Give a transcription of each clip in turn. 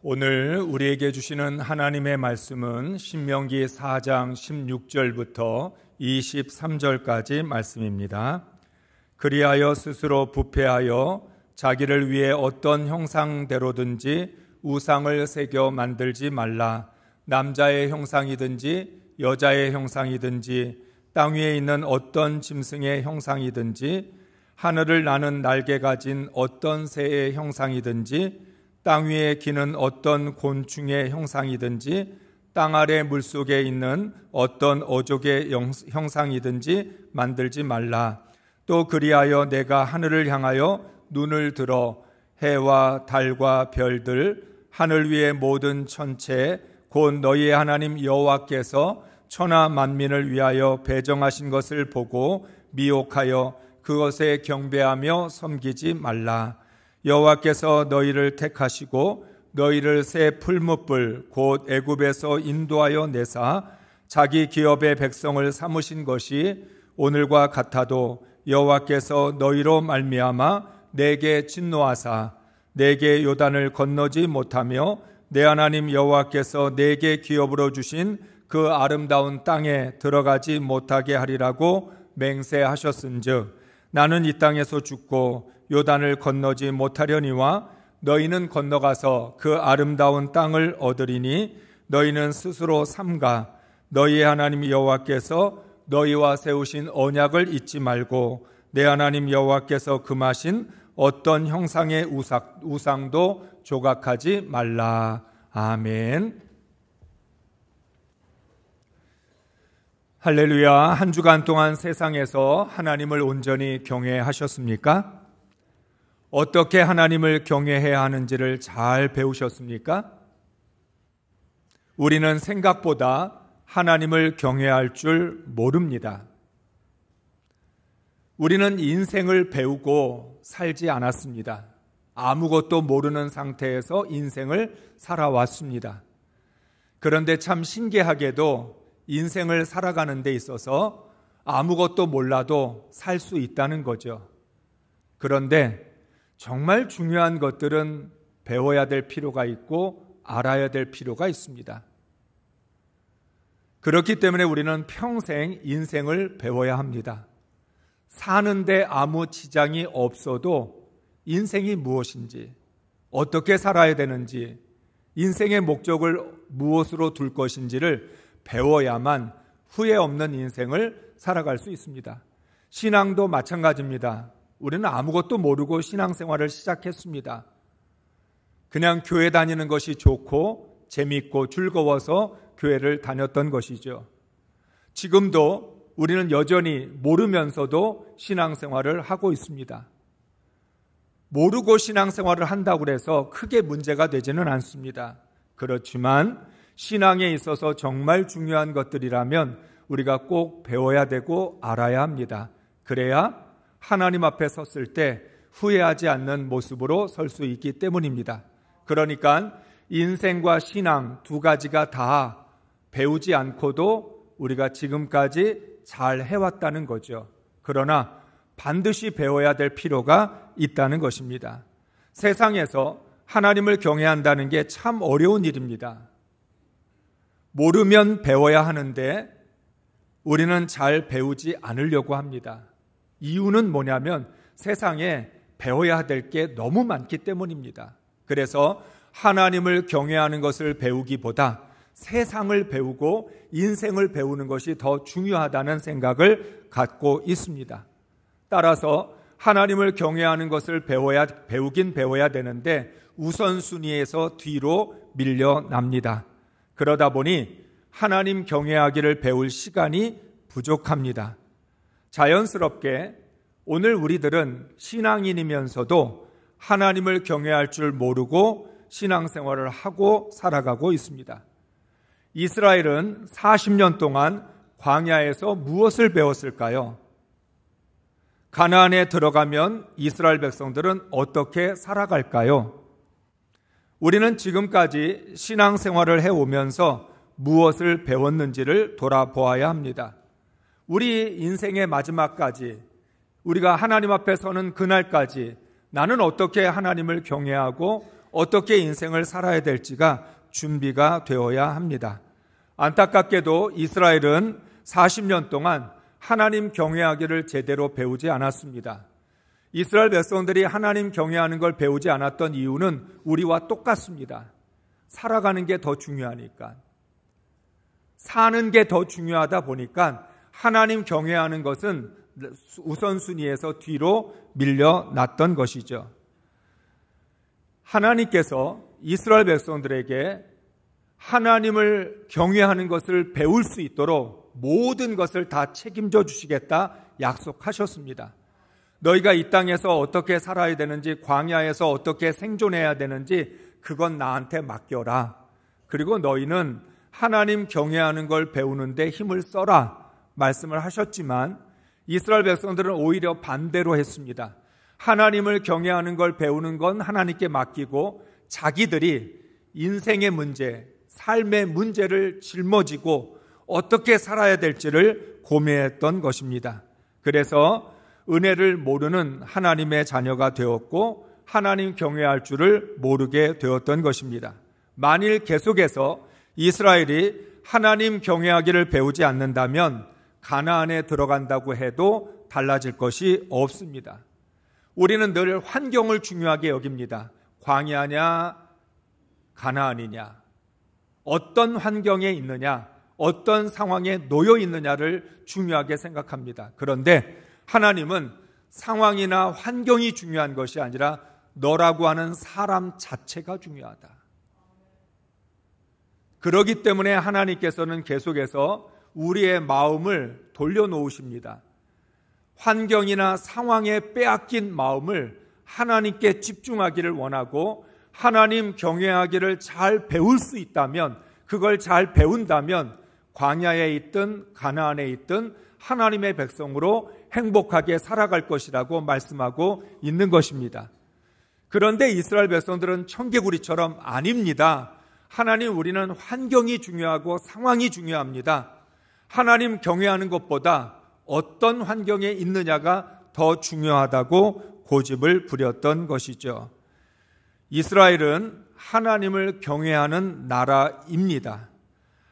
오늘 우리에게 주시는 하나님의 말씀은 신명기 4장 16절부터 23절까지 말씀입니다. 그리하여 스스로 부패하여 자기를 위해 어떤 형상대로든지 우상을 새겨 만들지 말라. 남자의 형상이든지 여자의 형상이든지 땅 위에 있는 어떤 짐승의 형상이든지 하늘을 나는 날개 가진 어떤 새의 형상이든지 땅 위에 기는 어떤 곤충의 형상이든지 땅 아래 물속에 있는 어떤 어족의 형상이든지 만들지 말라. 또 그리하여 내가 하늘을 향하여 눈을 들어 해와 달과 별들 하늘 위의 모든 천체 곧 너희의 하나님 여호와께서 천하 만민을 위하여 배정하신 것을 보고 미혹하여 그것에 경배하며 섬기지 말라. 여호와께서 너희를 택하시고 너희를 새 풀무불 곧 애굽에서 인도하여 내사 자기 기업의 백성을 삼으신 것이 오늘과 같아도 여호와께서 너희로 말미암아 내게 진노하사 내게 요단을 건너지 못하며 내 하나님 여호와께서 내게 기업으로 주신 그 아름다운 땅에 들어가지 못하게 하리라고 맹세하셨은즉 나는 이 땅에서 죽고 요단을 건너지 못하려니와 너희는 건너가서 그 아름다운 땅을 얻으리니 너희는 스스로 삼가 너희의 하나님 여호와께서 너희와 세우신 언약을 잊지 말고 내 하나님 여호와께서 금하신 어떤 형상의 우상도 조각하지 말라. 아멘. 할렐루야. 한 주간 동안 세상에서 하나님을 온전히 경외하셨습니까? 어떻게 하나님을 경외해야 하는지를 잘 배우셨습니까? 우리는 생각보다 하나님을 경외할 줄 모릅니다. 우리는 인생을 배우고 살지 않았습니다. 아무것도 모르는 상태에서 인생을 살아왔습니다. 그런데 참 신기하게도 인생을 살아가는 데 있어서 아무것도 몰라도 살 수 있다는 거죠. 그런데 정말 중요한 것들은 배워야 될 필요가 있고 알아야 될 필요가 있습니다. 그렇기 때문에 우리는 평생 인생을 배워야 합니다. 사는데 아무 지장이 없어도 인생이 무엇인지, 어떻게 살아야 되는지, 인생의 목적을 무엇으로 둘 것인지를 배워야만 후회 없는 인생을 살아갈 수 있습니다. 신앙도 마찬가지입니다. 우리는 아무것도 모르고 신앙생활을 시작했습니다. 그냥 교회 다니는 것이 좋고 재미있고 즐거워서 교회를 다녔던 것이죠. 지금도 우리는 여전히 모르면서도 신앙생활을 하고 있습니다. 모르고 신앙생활을 한다고 해서 크게 문제가 되지는 않습니다. 그렇지만 신앙에 있어서 정말 중요한 것들이라면 우리가 꼭 배워야 되고 알아야 합니다. 그래야 하나님 앞에 섰을 때 후회하지 않는 모습으로 설 수 있기 때문입니다. 그러니까 인생과 신앙 두 가지가 다 배우지 않고도 우리가 지금까지 잘 해왔다는 거죠. 그러나 반드시 배워야 될 필요가 있다는 것입니다. 세상에서 하나님을 경외한다는 게 참 어려운 일입니다. 모르면 배워야 하는데 우리는 잘 배우지 않으려고 합니다. 이유는 뭐냐면 세상에 배워야 될 게 너무 많기 때문입니다. 그래서 하나님을 경외하는 것을 배우기보다 세상을 배우고 인생을 배우는 것이 더 중요하다는 생각을 갖고 있습니다. 따라서 하나님을 경외하는 것을 배우긴 배워야 되는데 우선순위에서 뒤로 밀려납니다. 그러다 보니 하나님 경외하기를 배울 시간이 부족합니다. 자연스럽게 오늘 우리들은 신앙인이면서도 하나님을 경외할 줄 모르고 신앙생활을 하고 살아가고 있습니다. 이스라엘은 40년 동안 광야에서 무엇을 배웠을까요? 가나안에 들어가면 이스라엘 백성들은 어떻게 살아갈까요? 우리는 지금까지 신앙생활을 해오면서 무엇을 배웠는지를 돌아보아야 합니다. 우리 인생의 마지막까지 우리가 하나님 앞에 서는 그날까지 나는 어떻게 하나님을 경외하고 어떻게 인생을 살아야 될지가 준비가 되어야 합니다. 안타깝게도 이스라엘은 40년 동안 하나님 경외하기를 제대로 배우지 않았습니다. 이스라엘 백성들이 하나님 경외하는 걸 배우지 않았던 이유는 우리와 똑같습니다. 살아가는 게 더 중요하니까. 사는 게 더 중요하다 보니까 하나님 경외하는 것은 우선순위에서 뒤로 밀려났던 것이죠. 하나님께서 이스라엘 백성들에게 하나님을 경외하는 것을 배울 수 있도록 모든 것을 다 책임져 주시겠다 약속하셨습니다. 너희가 이 땅에서 어떻게 살아야 되는지, 광야에서 어떻게 생존해야 되는지 그건 나한테 맡겨라. 그리고 너희는 하나님 경외하는 걸 배우는데 힘을 써라 말씀을 하셨지만 이스라엘 백성들은 오히려 반대로 했습니다. 하나님을 경외하는 걸 배우는 건 하나님께 맡기고 자기들이 인생의 문제, 삶의 문제를 짊어지고 어떻게 살아야 될지를 고민했던 것입니다. 그래서 은혜를 모르는 하나님의 자녀가 되었고 하나님 경외할 줄을 모르게 되었던 것입니다. 만일 계속해서 이스라엘이 하나님 경외하기를 배우지 않는다면 가나안에 들어간다고 해도 달라질 것이 없습니다. 우리는 늘 환경을 중요하게 여깁니다. 광야냐 가나안이냐, 어떤 환경에 있느냐, 어떤 상황에 놓여 있느냐를 중요하게 생각합니다. 그런데 하나님은 상황이나 환경이 중요한 것이 아니라 너라고 하는 사람 자체가 중요하다. 그렇기 때문에 하나님께서는 계속해서 우리의 마음을 돌려놓으십니다. 환경이나 상황에 빼앗긴 마음을 하나님께 집중하기를 원하고 하나님 경외하기를 잘 배울 수 있다면, 그걸 잘 배운다면 광야에 있든 가나안에 있든 하나님의 백성으로 행복하게 살아갈 것이라고 말씀하고 있는 것입니다. 그런데 이스라엘 백성들은 청개구리처럼 아닙니다. 하나님, 우리는 환경이 중요하고 상황이 중요합니다. 하나님 경외하는 것보다 어떤 환경에 있느냐가 더 중요하다고 고집을 부렸던 것이죠. 이스라엘은 하나님을 경외하는 나라입니다.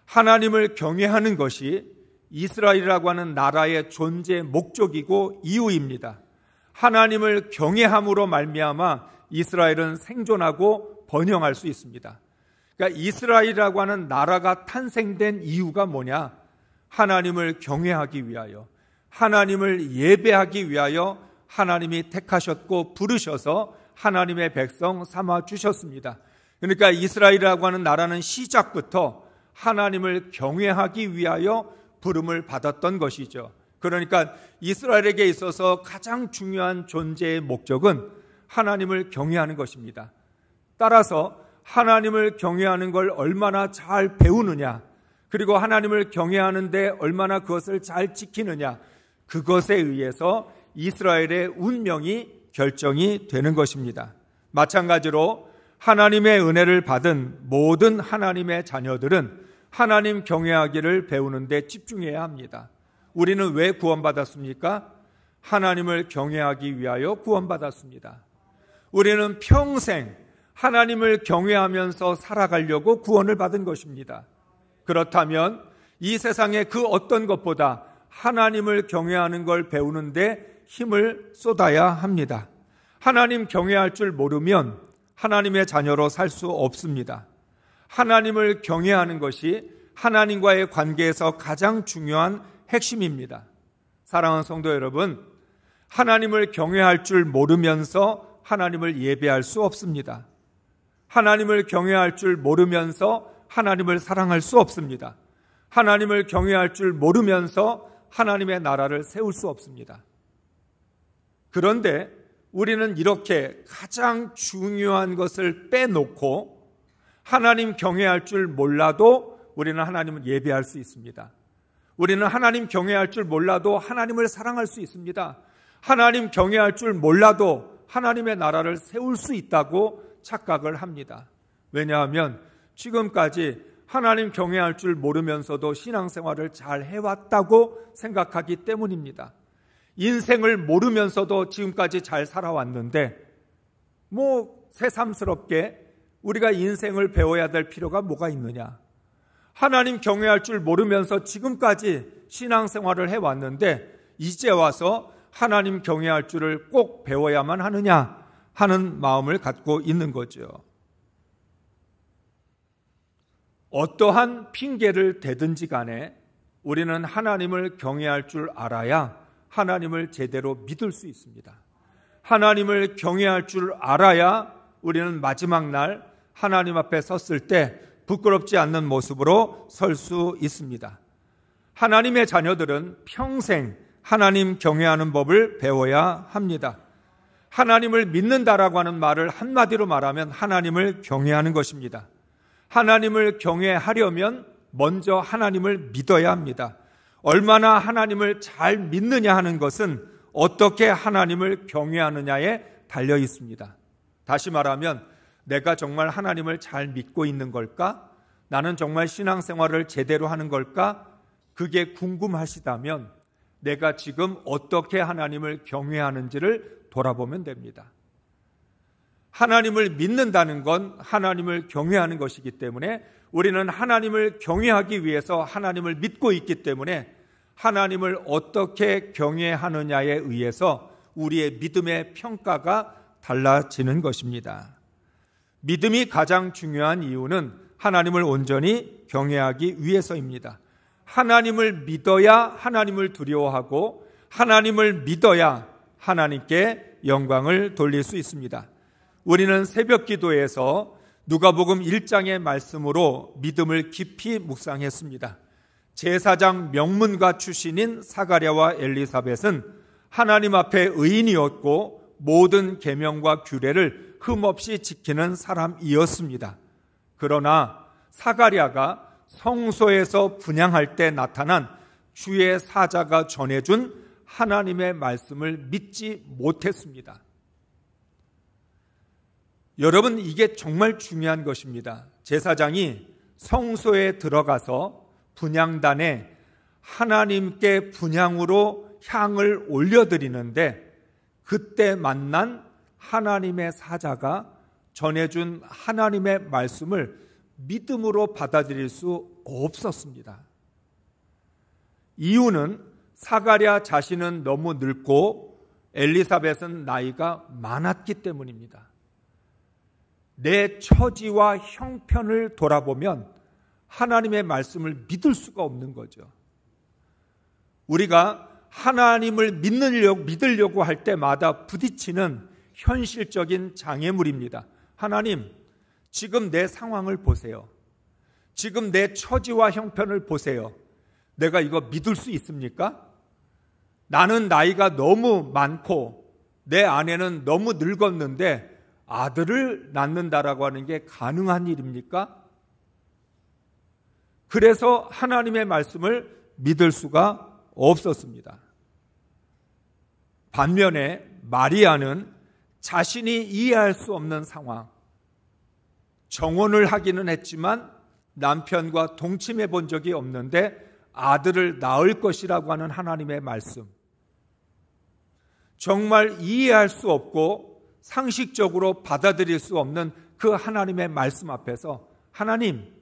하나님을 경외하는 것이 이스라엘이라고 하는 나라의 존재 목적이고 이유입니다. 하나님을 경외함으로 말미암아 이스라엘은 생존하고 번영할 수 있습니다. 그러니까 이스라엘이라고 하는 나라가 탄생된 이유가 뭐냐? 하나님을 경외하기 위하여, 하나님을 예배하기 위하여 하나님이 택하셨고 부르셔서 하나님의 백성 삼아 주셨습니다. 그러니까 이스라엘이라고 하는 나라는 시작부터 하나님을 경외하기 위하여 부름을 받았던 것이죠. 그러니까 이스라엘에게 있어서 가장 중요한 존재의 목적은 하나님을 경외하는 것입니다. 따라서 하나님을 경외하는 걸 얼마나 잘 배우느냐, 그리고 하나님을 경외하는데 얼마나 그것을 잘 지키느냐, 그것에 의해서 이스라엘의 운명이 결정이 되는 것입니다. 마찬가지로 하나님의 은혜를 받은 모든 하나님의 자녀들은 하나님 경외하기를 배우는 데 집중해야 합니다. 우리는 왜 구원받았습니까? 하나님을 경외하기 위하여 구원받았습니다. 우리는 평생 하나님을 경외하면서 살아가려고 구원을 받은 것입니다. 그렇다면 이 세상의 그 어떤 것보다 하나님을 경외하는 걸 배우는데 힘을 쏟아야 합니다. 하나님 경외할 줄 모르면 하나님의 자녀로 살 수 없습니다. 하나님을 경외하는 것이 하나님과의 관계에서 가장 중요한 핵심입니다. 사랑하는 성도 여러분, 하나님을 경외할 줄 모르면서 하나님을 예배할 수 없습니다. 하나님을 경외할 줄 모르면서 하나님을 사랑할 수 없습니다. 하나님을 경외할 줄 모르면서 하나님의 나라를 세울 수 없습니다. 그런데 우리는 이렇게 가장 중요한 것을 빼놓고 하나님 경외할 줄 몰라도 우리는 하나님을 예배할 수 있습니다. 우리는 하나님 경외할 줄 몰라도 하나님을 사랑할 수 있습니다. 하나님 경외할 줄 몰라도 하나님의 나라를 세울 수 있다고 착각을 합니다. 왜냐하면 지금까지 하나님 경외할 줄 모르면서도 신앙생활을 잘 해왔다고 생각하기 때문입니다. 인생을 모르면서도 지금까지 잘 살아왔는데 새삼스럽게 우리가 인생을 배워야 될 필요가 뭐가 있느냐? 하나님 경외할 줄 모르면서 지금까지 신앙생활을 해왔는데 이제 와서 하나님 경외할 줄을 꼭 배워야만 하느냐 하는 마음을 갖고 있는 거죠. 어떠한 핑계를 대든지 간에 우리는 하나님을 경외할 줄 알아야 하나님을 제대로 믿을 수 있습니다. 하나님을 경외할 줄 알아야 우리는 마지막 날 하나님 앞에 섰을 때 부끄럽지 않는 모습으로 설 수 있습니다. 하나님의 자녀들은 평생 하나님 경외하는 법을 배워야 합니다. 하나님을 믿는다라고 하는 말을 한마디로 말하면 하나님을 경외하는 것입니다. 하나님을 경외하려면 먼저 하나님을 믿어야 합니다. 얼마나 하나님을 잘 믿느냐 하는 것은 어떻게 하나님을 경외하느냐에 달려 있습니다. 다시 말하면 내가 정말 하나님을 잘 믿고 있는 걸까? 나는 정말 신앙생활을 제대로 하는 걸까? 그게 궁금하시다면 내가 지금 어떻게 하나님을 경외하는지를 돌아보면 됩니다. 하나님을 믿는다는 건 하나님을 경외하는 것이기 때문에 우리는 하나님을 경외하기 위해서 하나님을 믿고 있기 때문에 하나님을 어떻게 경외하느냐에 의해서 우리의 믿음의 평가가 달라지는 것입니다. 믿음이 가장 중요한 이유는 하나님을 온전히 경외하기 위해서입니다. 하나님을 믿어야 하나님을 두려워하고 하나님을 믿어야 하나님께 영광을 돌릴 수 있습니다. 우리는 새벽 기도에서 누가복음 1장의 말씀으로 믿음을 깊이 묵상했습니다. 제사장 명문가 출신인 사가랴와 엘리사벳은 하나님 앞에 의인이었고 모든 계명과 규례를 흠없이 지키는 사람이었습니다. 그러나 사가랴가 성소에서 분향할 때 나타난 주의 사자가 전해준 하나님의 말씀을 믿지 못했습니다. 여러분, 이게 정말 중요한 것입니다. 제사장이 성소에 들어가서 분향단에 하나님께 분향으로 향을 올려드리는데 그때 만난 하나님의 사자가 전해준 하나님의 말씀을 믿음으로 받아들일 수 없었습니다. 이유는 사가랴 자신은 너무 늙고 엘리사벳은 나이가 많았기 때문입니다. 내 처지와 형편을 돌아보면 하나님의 말씀을 믿을 수가 없는 거죠. 우리가 하나님을 믿으려고 할 때마다 부딪히는 현실적인 장애물입니다. 하나님, 지금 내 상황을 보세요. 지금 내 처지와 형편을 보세요. 내가 이거 믿을 수 있습니까? 나는 나이가 너무 많고 내 아내는 너무 늙었는데 아들을 낳는다라고 하는 게 가능한 일입니까? 그래서 하나님의 말씀을 믿을 수가 없었습니다. 반면에 마리아는 자신이 이해할 수 없는 상황, 정혼을 하기는 했지만 남편과 동침해 본 적이 없는데 아들을 낳을 것이라고 하는 하나님의 말씀, 정말 이해할 수 없고 상식적으로 받아들일 수 없는 그 하나님의 말씀 앞에서 하나님,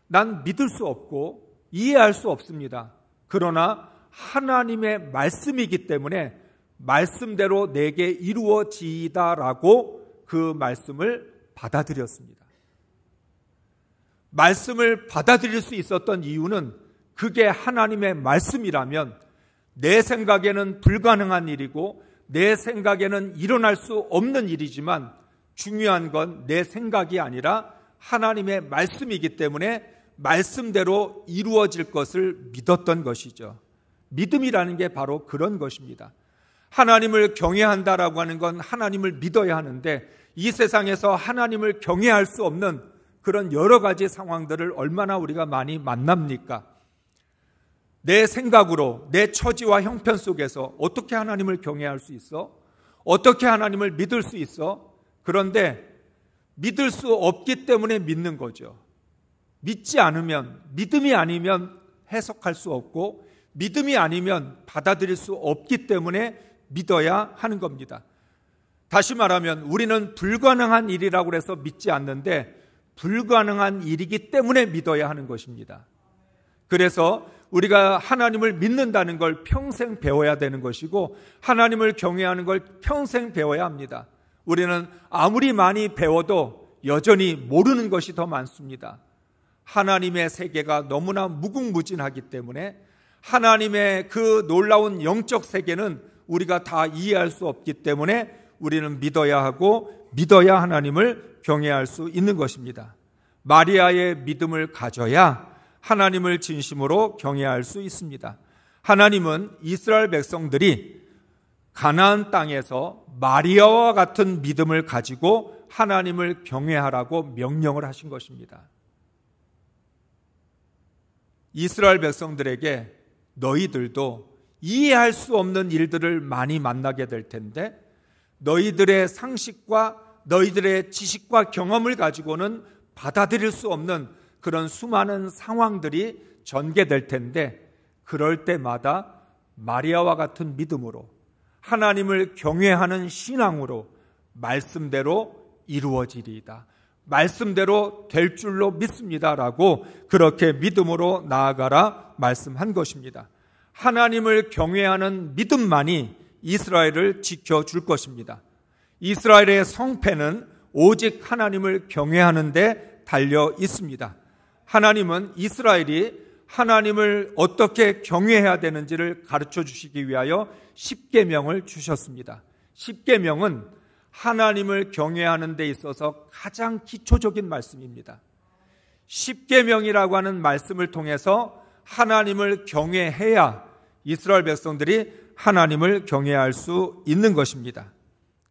난 믿을 수 없고 이해할 수 없습니다. 그러나 하나님의 말씀이기 때문에 말씀대로 내게 이루어지이다라고 그 말씀을 받아들였습니다. 말씀을 받아들일 수 있었던 이유는 그게 하나님의 말씀이라면 내 생각에는 불가능한 일이고 내 생각에는 일어날 수 없는 일이지만 중요한 건 내 생각이 아니라 하나님의 말씀이기 때문에 말씀대로 이루어질 것을 믿었던 것이죠. 믿음이라는 게 바로 그런 것입니다. 하나님을 경외한다라고 하는 건 하나님을 믿어야 하는데 이 세상에서 하나님을 경외할 수 없는 그런 여러 가지 상황들을 얼마나 우리가 많이 만납니까? 내 생각으로 내 처지와 형편 속에서 어떻게 하나님을 경외할 수 있어? 어떻게 하나님을 믿을 수 있어? 그런데 믿을 수 없기 때문에 믿는 거죠. 믿지 않으면, 믿음이 아니면 해석할 수 없고 믿음이 아니면 받아들일 수 없기 때문에 믿어야 하는 겁니다. 다시 말하면 우리는 불가능한 일이라고 해서 믿지 않는데 불가능한 일이기 때문에 믿어야 하는 것입니다. 그래서 우리가 하나님을 믿는다는 걸 평생 배워야 되는 것이고 하나님을 경외하는 걸 평생 배워야 합니다. 우리는 아무리 많이 배워도 여전히 모르는 것이 더 많습니다. 하나님의 세계가 너무나 무궁무진하기 때문에 하나님의 그 놀라운 영적 세계는 우리가 다 이해할 수 없기 때문에 우리는 믿어야 하고 믿어야 하나님을 경외할 수 있는 것입니다. 마리아의 믿음을 가져야 하나님을 진심으로 경외할 수 있습니다. 하나님은 이스라엘 백성들이 가나안 땅에서 마리아와 같은 믿음을 가지고 하나님을 경외하라고 명령을 하신 것입니다. 이스라엘 백성들에게 너희들도 이해할 수 없는 일들을 많이 만나게 될 텐데 너희들의 상식과 너희들의 지식과 경험을 가지고는 받아들일 수 없는 그런 수많은 상황들이 전개될 텐데 그럴 때마다 마리아와 같은 믿음으로 하나님을 경외하는 신앙으로 말씀대로 이루어지리이다. 말씀대로 될 줄로 믿습니다라고 그렇게 믿음으로 나아가라 말씀한 것입니다. 하나님을 경외하는 믿음만이 이스라엘을 지켜줄 것입니다. 이스라엘의 성패는 오직 하나님을 경외하는 데 달려 있습니다. 하나님은 이스라엘이 하나님을 어떻게 경외해야 되는지를 가르쳐 주시기 위하여 십계명을 주셨습니다. 십계명은 하나님을 경외하는 데 있어서 가장 기초적인 말씀입니다. 십계명이라고 하는 말씀을 통해서 하나님을 경외해야 이스라엘 백성들이 하나님을 경외할 수 있는 것입니다.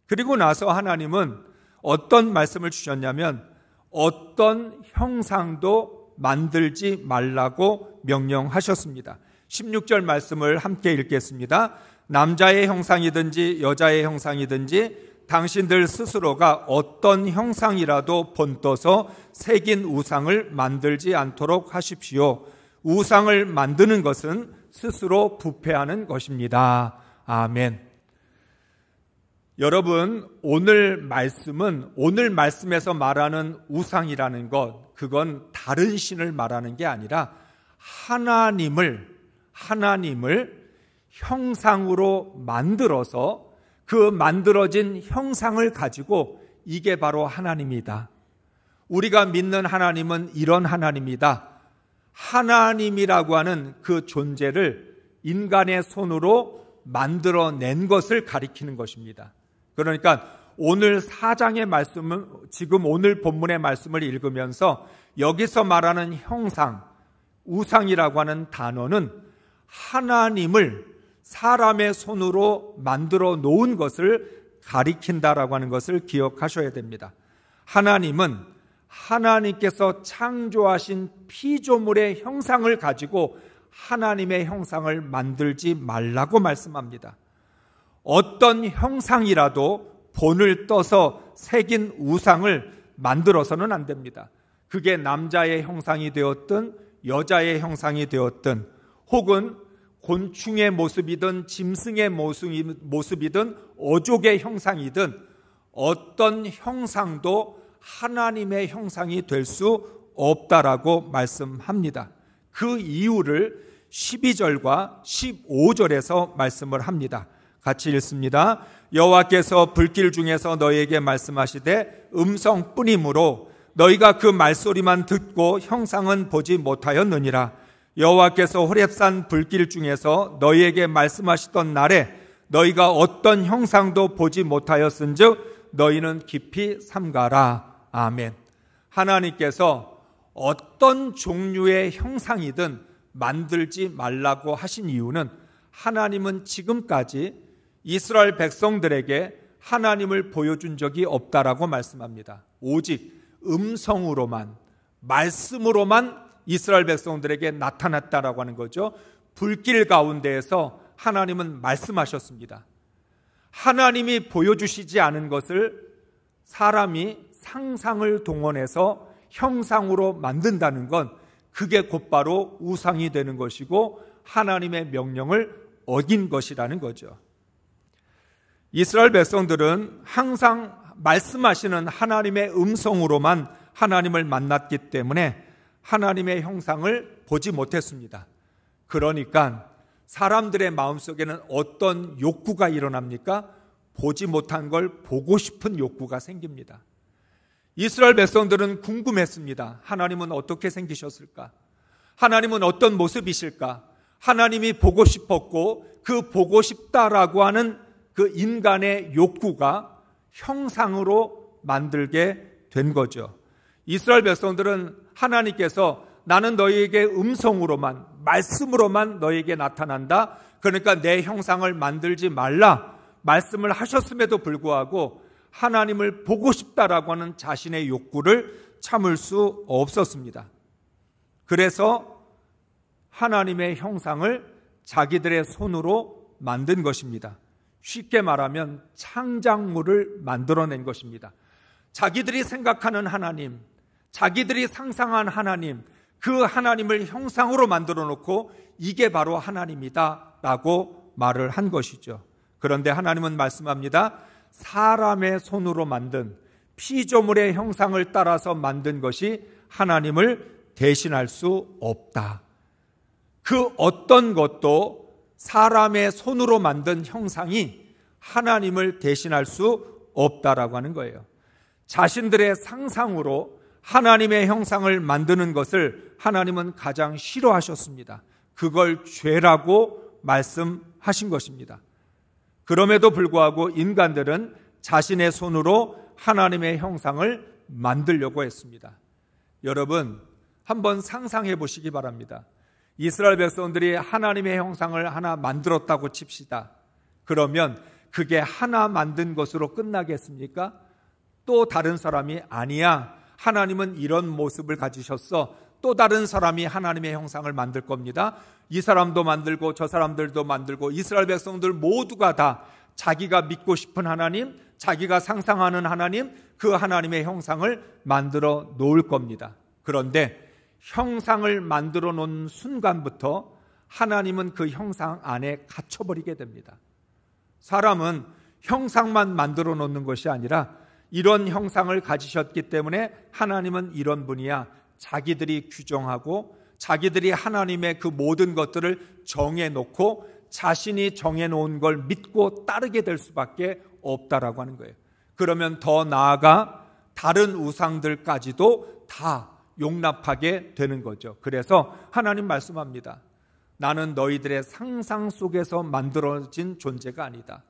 그리고 나서 하나님은 어떤 말씀을 주셨냐면 어떤 형상도 만들지 말라고 명령하셨습니다. 16절 말씀을 함께 읽겠습니다. 남자의 형상이든지 여자의 형상이든지 당신들 스스로가 어떤 형상이라도 본떠서 새긴 우상을 만들지 않도록 하십시오. 우상을 만드는 것은 스스로 부패하는 것입니다. 아멘. 여러분, 오늘 말씀에서 말하는 우상이라는 것, 그건 다른 신을 말하는 게 아니라 하나님을 형상으로 만들어서 그 만들어진 형상을 가지고 이게 바로 하나님이다. 우리가 믿는 하나님은 이런 하나님이다. 하나님이라고 하는 그 존재를 인간의 손으로 만들어낸 것을 가리키는 것입니다. 그러니까 오늘 4장의 말씀은 지금 오늘 본문의 말씀을 읽으면서 여기서 말하는 형상, 우상이라고 하는 단어는 하나님을 사람의 손으로 만들어 놓은 것을 가리킨다라고 하는 것을 기억하셔야 됩니다. 하나님은 하나님께서 창조하신 피조물의 형상을 가지고 하나님의 형상을 만들지 말라고 말씀합니다. 어떤 형상이라도 본을 떠서 새긴 우상을 만들어서는 안 됩니다. 그게 남자의 형상이 되었든 여자의 형상이 되었든 혹은 곤충의 모습이든 짐승의 모습이든 어족의 형상이든 어떤 형상도 하나님의 형상이 될 수 없다라고 말씀합니다. 그 이유를 12절과 15절에서 말씀을 합니다. 같이 읽습니다. 여호와께서 불길 중에서 너희에게 말씀하시되 음성뿐이므로 너희가 그 말소리만 듣고 형상은 보지 못하였느니라. 여호와께서 호렙산 불길 중에서 너희에게 말씀하시던 날에 너희가 어떤 형상도 보지 못하였은즉 너희는 깊이 삼가라. 아멘. 하나님께서 어떤 종류의 형상이든 만들지 말라고 하신 이유는 하나님은 지금까지 이스라엘 백성들에게 하나님을 보여준 적이 없다라고 말씀합니다. 오직 음성으로만, 말씀으로만 이스라엘 백성들에게 나타났다라고 하는 거죠. 불길 가운데에서 하나님은 말씀하셨습니다. 하나님이 보여주시지 않은 것을 사람이 상상을 동원해서 형상으로 만든다는 건 그게 곧바로 우상이 되는 것이고 하나님의 명령을 어긴 것이라는 거죠. 이스라엘 백성들은 항상 말씀하시는 하나님의 음성으로만 하나님을 만났기 때문에 하나님의 형상을 보지 못했습니다. 그러니까 사람들의 마음속에는 어떤 욕구가 일어납니까? 보지 못한 걸 보고 싶은 욕구가 생깁니다. 이스라엘 백성들은 궁금했습니다. 하나님은 어떻게 생기셨을까? 하나님은 어떤 모습이실까? 하나님이 보고 싶었고 그 보고 싶다라고 하는 그 인간의 욕구가 형상으로 만들게 된 거죠. 이스라엘 백성들은 하나님께서 나는 너희에게 음성으로만, 말씀으로만 너희에게 나타난다. 그러니까 내 형상을 만들지 말라 말씀을 하셨음에도 불구하고 하나님을 보고 싶다라고 하는 자신의 욕구를 참을 수 없었습니다. 그래서 하나님의 형상을 자기들의 손으로 만든 것입니다. 쉽게 말하면 창작물을 만들어낸 것입니다. 자기들이 생각하는 하나님, 자기들이 상상한 하나님, 그 하나님을 형상으로 만들어 놓고 이게 바로 하나님이다 라고 말을 한 것이죠. 그런데 하나님은 말씀합니다. 사람의 손으로 만든 피조물의 형상을 따라서 만든 것이 하나님을 대신할 수 없다. 그 어떤 것도 사람의 손으로 만든 형상이 하나님을 대신할 수 없다라고 하는 거예요. 자신들의 상상으로 하나님의 형상을 만드는 것을 하나님은 가장 싫어하셨습니다. 그걸 죄라고 말씀하신 것입니다. 그럼에도 불구하고 인간들은 자신의 손으로 하나님의 형상을 만들려고 했습니다. 여러분, 한번 상상해 보시기 바랍니다. 이스라엘 백성들이 하나님의 형상을 하나 만들었다고 칩시다. 그러면 그게 하나 만든 것으로 끝나겠습니까? 또 다른 사람이 아니야, 하나님은 이런 모습을 가지셨어, 또 다른 사람이 하나님의 형상을 만들 겁니다. 이 사람도 만들고 저 사람들도 만들고 이스라엘 백성들 모두가 다 자기가 믿고 싶은 하나님, 자기가 상상하는 하나님, 그 하나님의 형상을 만들어 놓을 겁니다. 그런데 형상을 만들어 놓은 순간부터 하나님은 그 형상 안에 갇혀버리게 됩니다. 사람은 형상만 만들어 놓는 것이 아니라 이런 형상을 가지셨기 때문에 하나님은 이런 분이야, 자기들이 규정하고 자기들이 하나님의 그 모든 것들을 정해놓고 자신이 정해놓은 걸 믿고 따르게 될 수밖에 없다라고 하는 거예요. 그러면 더 나아가 다른 우상들까지도 다 용납하게 되는 거죠. 그래서 하나님 말씀합니다. 나는 너희들의 상상 속에서 만들어진 존재가 아니다.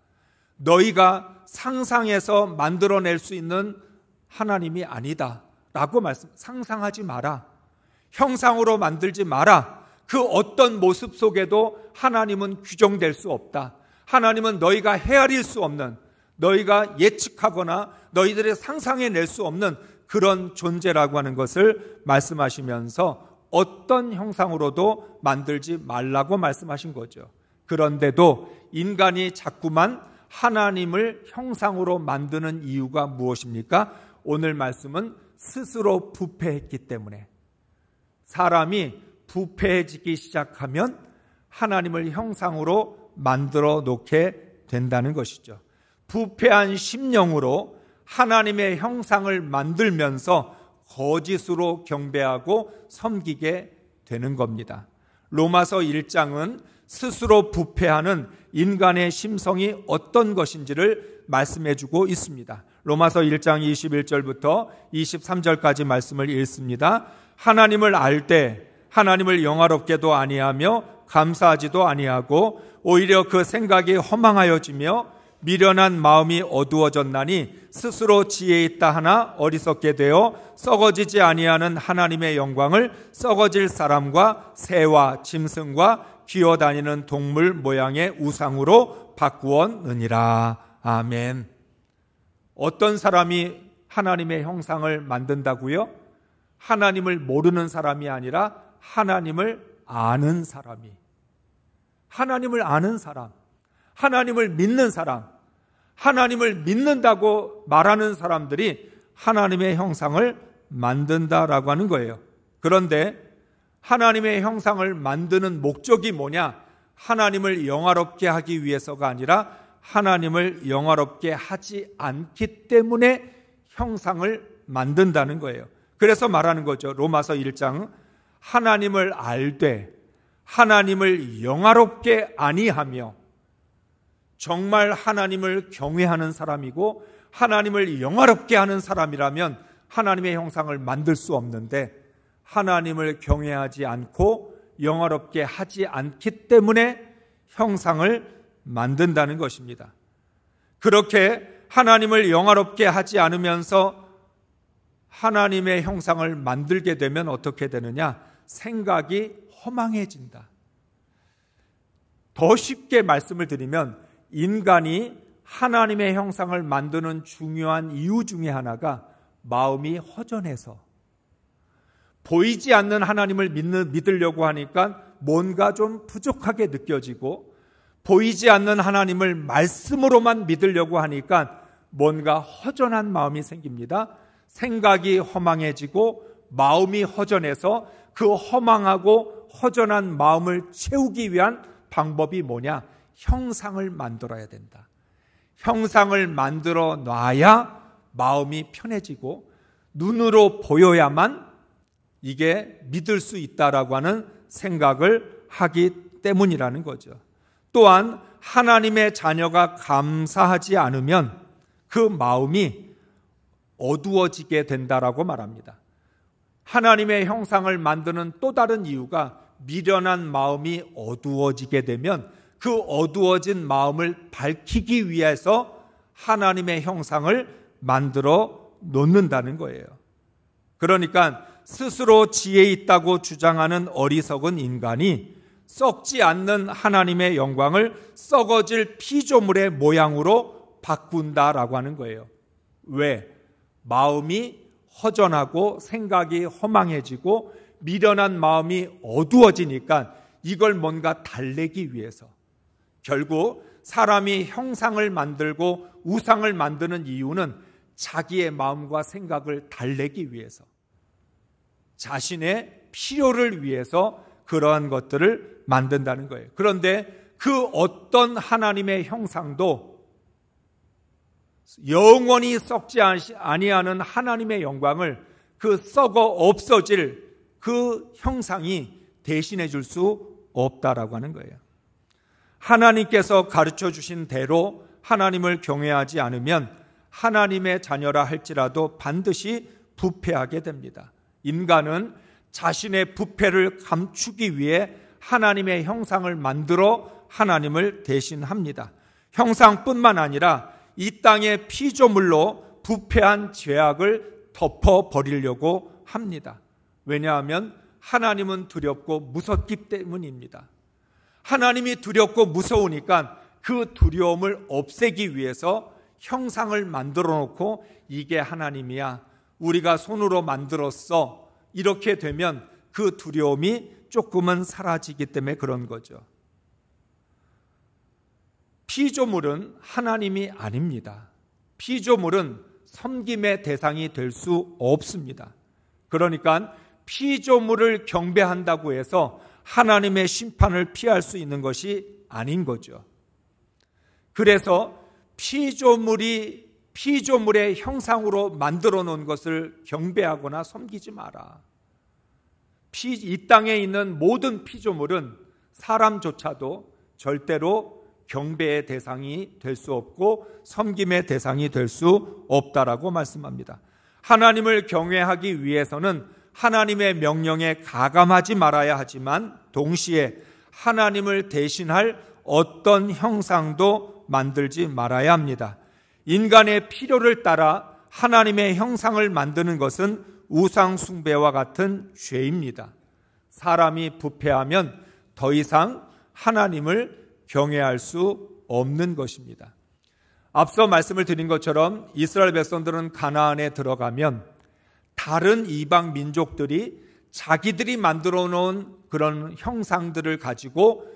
너희가 상상해서 만들어낼 수 있는 하나님이 아니다 라고 상상하지 마라. 형상으로 만들지 마라. 그 어떤 모습 속에도 하나님은 규정될 수 없다. 하나님은 너희가 헤아릴 수 없는, 너희가 예측하거나 너희들의 상상해낼 수 없는 그런 존재라고 하는 것을 말씀하시면서 어떤 형상으로도 만들지 말라고 말씀하신 거죠. 그런데도 인간이 자꾸만 하나님을 형상으로 만드는 이유가 무엇입니까? 오늘 말씀은 스스로 부패했기 때문에. 사람이 부패해지기 시작하면 하나님을 형상으로 만들어 놓게 된다는 것이죠. 부패한 심령으로 하나님의 형상을 만들면서 거짓으로 경배하고 섬기게 되는 겁니다. 로마서 1장은 스스로 부패하는 인간의 심성이 어떤 것인지를 말씀해주고 있습니다. 로마서 1장 21절부터 23절까지 말씀을 읽습니다. 하나님을 알 때 하나님을 영화롭게도 아니하며 감사하지도 아니하고 오히려 그 생각이 허망하여지며 미련한 마음이 어두워졌나니 스스로 지혜 있다 하나 어리석게 되어 썩어지지 아니하는 하나님의 영광을 썩어질 사람과 새와 짐승과 기어다니는 동물 모양의 우상으로 바꾸었느니라. 아멘. 어떤 사람이 하나님의 형상을 만든다고요? 하나님을 모르는 사람이 아니라 하나님을 아는 사람이, 하나님을 아는 사람, 하나님을 믿는 사람, 하나님을 믿는다고 말하는 사람들이 하나님의 형상을 만든다라고 하는 거예요. 그런데 하나님의 형상을 만드는 목적이 뭐냐? 하나님을 영화롭게 하기 위해서가 아니라 하나님을 영화롭게 하지 않기 때문에 형상을 만든다는 거예요. 그래서 말하는 거죠. 로마서 1장 하나님을 알되 하나님을 영화롭게 아니하며, 정말 하나님을 경외하는 사람이고 하나님을 영화롭게 하는 사람이라면 하나님의 형상을 만들 수 없는데, 하나님을 경외하지 않고 영화롭게 하지 않기 때문에 형상을 만든다는 것입니다. 그렇게 하나님을 영화롭게 하지 않으면서 하나님의 형상을 만들게 되면 어떻게 되느냐? 생각이 허망해진다. 더 쉽게 말씀을 드리면, 인간이 하나님의 형상을 만드는 중요한 이유 중에 하나가 마음이 허전해서, 보이지 않는 하나님을 믿으려고 하니까 뭔가 좀 부족하게 느껴지고, 보이지 않는 하나님을 말씀으로만 믿으려고 하니까 뭔가 허전한 마음이 생깁니다. 생각이 허망해지고 마음이 허전해서 그 허망하고 허전한 마음을 채우기 위한 방법이 뭐냐? 형상을 만들어야 된다. 형상을 만들어 놔야 마음이 편해지고 눈으로 보여야만 이게 믿을 수 있다라고 하는 생각을 하기 때문이라는 거죠. 또한 하나님의 자녀가 감사하지 않으면 그 마음이 어두워지게 된다라고 말합니다. 하나님의 형상을 만드는 또 다른 이유가 미련한 마음이 어두워지게 되면 그 어두워진 마음을 밝히기 위해서 하나님의 형상을 만들어 놓는다는 거예요. 그러니까 스스로 지혜 있다고 주장하는 어리석은 인간이 썩지 않는 하나님의 영광을 썩어질 피조물의 모양으로 바꾼다라고 하는 거예요. 왜? 마음이 허전하고 생각이 허망해지고 미련한 마음이 어두워지니까 이걸 뭔가 달래기 위해서, 결국 사람이 형상을 만들고 우상을 만드는 이유는 자기의 마음과 생각을 달래기 위해서, 자신의 필요를 위해서 그러한 것들을 만든다는 거예요. 그런데 그 어떤 하나님의 형상도 영원히 썩지 아니하는 하나님의 영광을 그 썩어 없어질 그 형상이 대신해 줄 수 없다라고 하는 거예요. 하나님께서 가르쳐 주신 대로 하나님을 경외하지 않으면 하나님의 자녀라 할지라도 반드시 부패하게 됩니다. 인간은 자신의 부패를 감추기 위해 하나님의 형상을 만들어 하나님을 대신합니다. 형상뿐만 아니라 이 땅의 피조물로 부패한 죄악을 덮어버리려고 합니다. 왜냐하면 하나님은 두렵고 무섭기 때문입니다. 하나님이 두렵고 무서우니까 그 두려움을 없애기 위해서 형상을 만들어 놓고 이게 하나님이야, 우리가 손으로 만들었어, 이렇게 되면 그 두려움이 조금은 사라지기 때문에 그런 거죠. 피조물은 하나님이 아닙니다. 피조물은 섬김의 대상이 될 수 없습니다. 그러니까 피조물을 경배한다고 해서 하나님의 심판을 피할 수 있는 것이 아닌 거죠. 그래서 피조물의 형상으로 만들어 놓은 것을 경배하거나 섬기지 마라. 이 땅에 있는 모든 피조물은 사람조차도 절대로 경배의 대상이 될 수 없고 섬김의 대상이 될 수 없다라고 말씀합니다. 하나님을 경외하기 위해서는 하나님의 명령에 가감하지 말아야 하지만 동시에 하나님을 대신할 어떤 형상도 만들지 말아야 합니다. 인간의 필요를 따라 하나님의 형상을 만드는 것은 우상 숭배와 같은 죄입니다. 사람이 부패하면 더 이상 하나님을 경외할 수 없는 것입니다. 앞서 말씀을 드린 것처럼 이스라엘 백성들은 가나안에 들어가면 다른 이방 민족들이 자기들이 만들어 놓은 그런 형상들을 가지고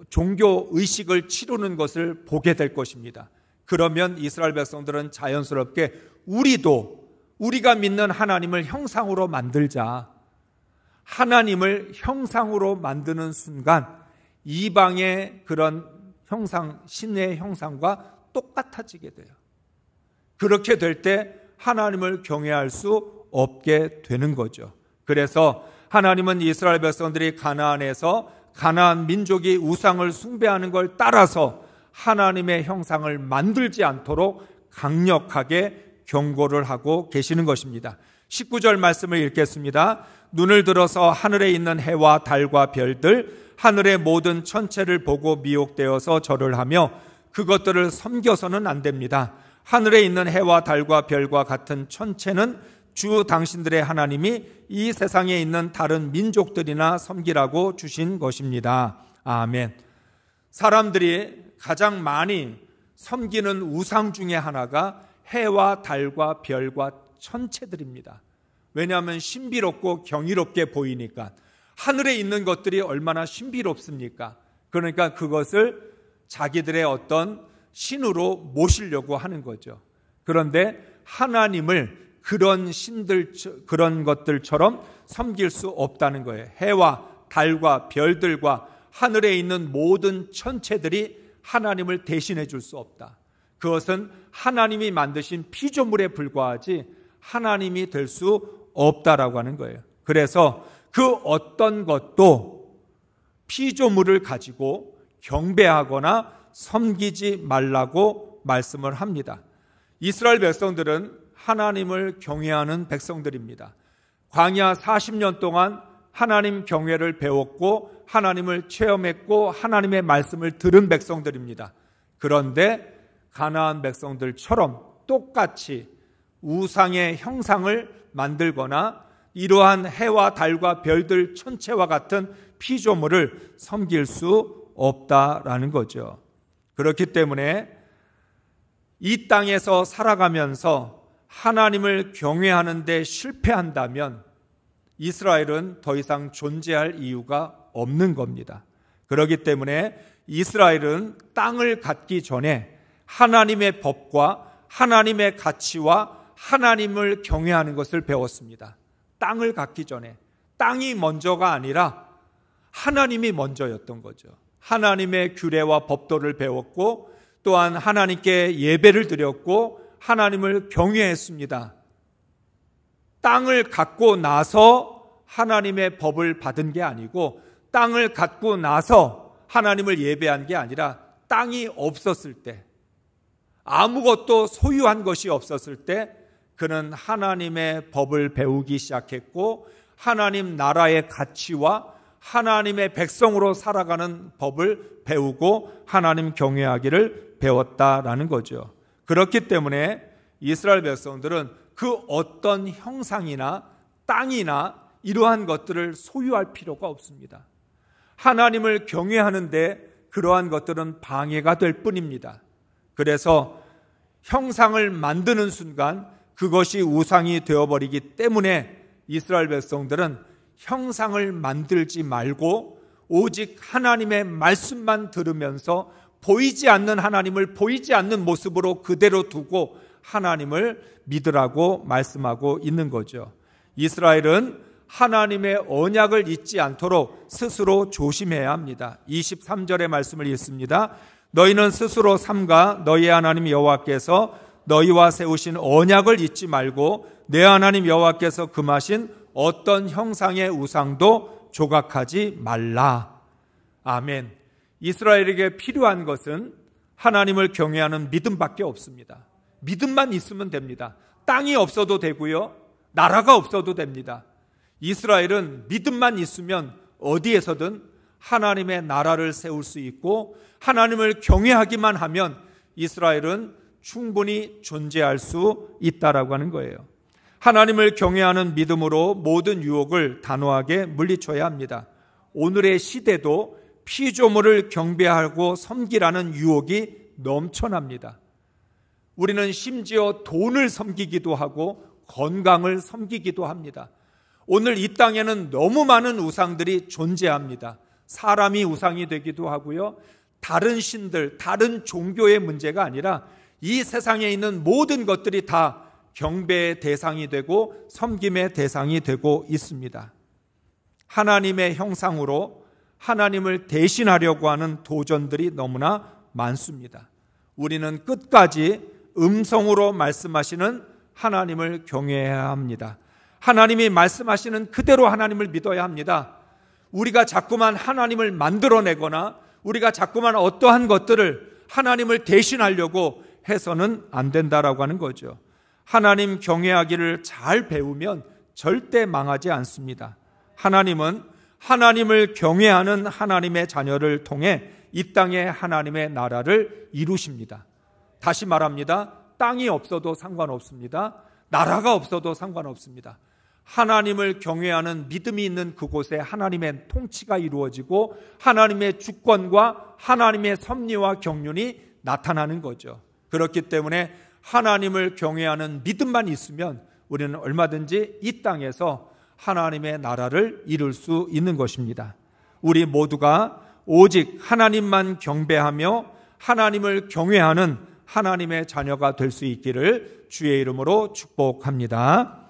종교 의식을 치르는 것을 보게 될 것입니다. 그러면 이스라엘 백성들은 자연스럽게 우리가 믿는 하나님을 형상으로 만들자. 하나님을 형상으로 만드는 순간 이방의 그런 신의 형상과 똑같아지게 돼요. 그렇게 될 때 하나님을 경외할 수 없게 되는 거죠. 그래서 하나님은 이스라엘 백성들이 가나안에서 가나안 민족이 우상을 숭배하는 걸 따라서 하나님의 형상을 만들지 않도록 강력하게 경고를 하고 계시는 것입니다. 19절 말씀을 읽겠습니다. 눈을 들어서 하늘에 있는 해와 달과 별들, 하늘의 모든 천체를 보고 미혹되어서 절을 하며 그것들을 섬겨서는 안 됩니다. 하늘에 있는 해와 달과 별과 같은 천체는 주 당신들의 하나님이 이 세상에 있는 다른 민족들이나 섬기라고 주신 것입니다. 아멘. 사람들이 가장 많이 섬기는 우상 중에 하나가 해와 달과 별과 천체들입니다. 왜냐하면 신비롭고 경이롭게 보이니까. 하늘에 있는 것들이 얼마나 신비롭습니까? 그러니까 그것을 자기들의 어떤 신으로 모시려고 하는 거죠. 그런데 하나님을 그런 신들, 그런 것들처럼 섬길 수 없다는 거예요. 해와 달과 별들과 하늘에 있는 모든 천체들이 하나님을 대신해 줄 수 없다. 그것은 하나님이 만드신 피조물에 불과하지 하나님이 될 수 없다라고 하는 거예요. 그래서 그 어떤 것도 피조물을 가지고 경배하거나 섬기지 말라고 말씀을 합니다. 이스라엘 백성들은 하나님을 경외하는 백성들입니다. 광야 40년 동안 하나님 경외를 배웠고 하나님을 체험했고 하나님의 말씀을 들은 백성들입니다. 그런데 가나안 백성들처럼 똑같이 우상의 형상을 만들거나 이러한 해와 달과 별들 천체와 같은 피조물을 섬길 수 없다라는 거죠. 그렇기 때문에 이 땅에서 살아가면서 하나님을 경외하는 데 실패한다면 이스라엘은 더 이상 존재할 이유가 없는 겁니다. 그렇기 때문에 이스라엘은 땅을 갖기 전에 하나님의 법과 하나님의 가치와 하나님을 경외하는 것을 배웠습니다. 땅을 갖기 전에 땅이 먼저가 아니라 하나님이 먼저였던 거죠. 하나님의 규례와 법도를 배웠고 또한 하나님께 예배를 드렸고 하나님을 경외했습니다. 땅을 갖고 나서 하나님의 법을 받은 게 아니고 땅을 갖고 나서 하나님을 예배한 게 아니라 땅이 없었을 때, 아무것도 소유한 것이 없었을 때 그는 하나님의 법을 배우기 시작했고 하나님 나라의 가치와 하나님의 백성으로 살아가는 법을 배우고 하나님 경외하기를 배웠다라는 거죠. 그렇기 때문에 이스라엘 백성들은 그 어떤 형상이나 땅이나 이러한 것들을 소유할 필요가 없습니다. 하나님을 경외하는데 그러한 것들은 방해가 될 뿐입니다. 그래서 형상을 만드는 순간 그것이 우상이 되어버리기 때문에 이스라엘 백성들은 형상을 만들지 말고 오직 하나님의 말씀만 들으면서 보이지 않는 하나님을 보이지 않는 모습으로 그대로 두고 하나님을 믿으라고 말씀하고 있는 거죠. 이스라엘은 하나님의 언약을 잊지 않도록 스스로 조심해야 합니다. 23절의 말씀을 읽습니다. 너희는 스스로 삼가 너희 하나님 여호와께서 너희와 세우신 언약을 잊지 말고 내 하나님 여호와께서 금하신 어떤 형상의 우상도 조각하지 말라. 아멘. 이스라엘에게 필요한 것은 하나님을 경외하는 믿음밖에 없습니다. 믿음만 있으면 됩니다. 땅이 없어도 되고요. 나라가 없어도 됩니다. 이스라엘은 믿음만 있으면 어디에서든 하나님의 나라를 세울 수 있고 하나님을 경외하기만 하면 이스라엘은 충분히 존재할 수 있다라고 하는 거예요. 하나님을 경외하는 믿음으로 모든 유혹을 단호하게 물리쳐야 합니다. 오늘의 시대도 피조물을 경배하고 섬기라는 유혹이 넘쳐납니다. 우리는 심지어 돈을 섬기기도 하고 건강을 섬기기도 합니다. 오늘 이 땅에는 너무 많은 우상들이 존재합니다. 사람이 우상이 되기도 하고요. 다른 신들, 다른 종교의 문제가 아니라 이 세상에 있는 모든 것들이 다 경배의 대상이 되고 섬김의 대상이 되고 있습니다. 하나님의 형상으로 하나님을 대신하려고 하는 도전들이 너무나 많습니다. 우리는 끝까지 음성으로 말씀하시는 하나님을 경외해야 합니다. 하나님이 말씀하시는 그대로 하나님을 믿어야 합니다. 우리가 자꾸만 하나님을 만들어내거나 우리가 자꾸만 어떠한 것들을 하나님을 대신하려고 해서는 안 된다라고 하는 거죠. 하나님 경외하기를 잘 배우면 절대 망하지 않습니다. 하나님은 하나님을 경외하는 하나님의 자녀를 통해 이 땅에 하나님의 나라를 이루십니다. 다시 말합니다. 땅이 없어도 상관없습니다. 나라가 없어도 상관없습니다. 하나님을 경외하는 믿음이 있는 그곳에 하나님의 통치가 이루어지고 하나님의 주권과 하나님의 섭리와 경륜이 나타나는 거죠. 그렇기 때문에 하나님을 경외하는 믿음만 있으면 우리는 얼마든지 이 땅에서 하나님의 나라를 이룰 수 있는 것입니다. 우리 모두가 오직 하나님만 경배하며 하나님을 경외하는 하나님의 자녀가 될 수 있기를 주의 이름으로 축복합니다.